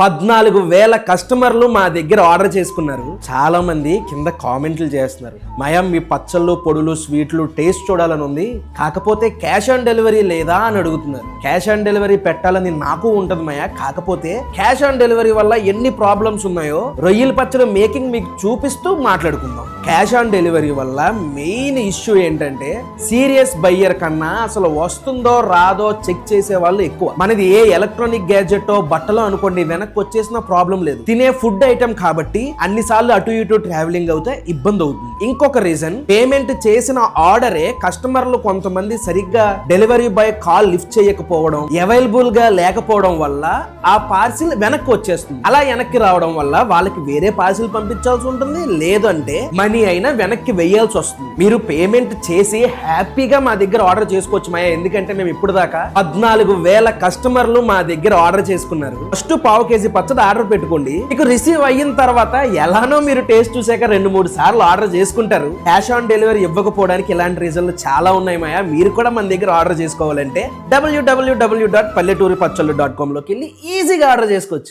14,000 కస్టమర్లు మా దగ్గర ఆర్డర్ చేసుకున్నారు. చాలా మంది కింద కామెంట్లు చేస్తున్నారు, మయం మీ పచ్చళ్ళు పొడులు స్వీట్లు టేస్ట్ చూడాలని ఉంది, కాకపోతే క్యాష్ ఆన్ డెలివరీ లేదా అని అడుగుతున్నారు. క్యాష్ ఆన్ డెలివరీ పెట్టాలని నాకు ఉంటది మయ, కాకపోతే క్యాష్ ఆన్ డెలివరీ వల్ల ఎన్ని ప్రాబ్లమ్స్ ఉన్నాయో రొయ్యల పచ్చడి మేకింగ్ మీకు చూపిస్తూ మాట్లాడుకుందాం. క్యాష్ ఆన్ డెలివరీ వల్ల మెయిన్ ఇష్యూ ఏంటంటే సీరియస్ బయ్యర్ కన్నా అసలు వస్తుందో రాదో చెక్ చేసే వాళ్ళు ఎక్కువ. మనది ఏ ఎలక్ట్రానిక్ గ్యాడ్జెట్ బట్టలో అనుకోండి, వెనక్కి వచ్చేసిన ప్రాబ్లం లేదు. తినే ఫుడ్ ఐటమ్ కాబట్టి అన్నిసార్లు అటు ఇటు ట్రావెలింగ్ అవుతే ఇబ్బంది అవుతుంది. ఇంకొక రీజన్, పేమెంట్ చేసిన ఆర్డరే కస్టమర్లు కొంతమంది సరిగ్గా డెలివరీ బాయ్ కాల్ లిఫ్ట్ చేయకపోవడం, అవైలబుల్ గా లేకపోవడం వల్ల ఆ పార్సిల్ వెనక్కి వచ్చేస్తుంది. అలా వెనక్కి రావడం వల్ల వాళ్ళకి వేరే పార్సిల్ పంపించాల్సి ఉంటుంది, లేదు అంటే మనీ అయినా వెనక్కి వెయ్యాల్సి వస్తుంది. మీరు పేమెంట్ చేసి హ్యాపీగా మా దగ్గర ఆర్డర్ చేసుకోవచ్చు మాయా, ఎందుకంటే మేము ఇప్పుడు దాకా 14,000 కస్టమర్లు మా దగ్గర ఆర్డర్ చేసుకున్నారు. ఫస్ట్ పావు కేజీ పచ్చడి ఆర్డర్ పెట్టుకోండి, మీకు రిసీవ్ అయిన తర్వాత ఎలానో మీరు టేస్ట్ చూసాక 2-3 సార్లు ఆర్డర్ చేసుకుంటారు. క్యాష్ ఆన్ డెలివరీ ఇవ్వకపోవడానికి ఇలాంటి రీజన్లు చాలా ఉన్నాయి మాయా. మీరు కూడా మన దగ్గర ఆర్డర్ చేసుకోవాలంటే www.palletturipachchallu.com లోకి వెళ్ళి ఈజీగా ఆర్డర్ చేసుకోవచ్చు.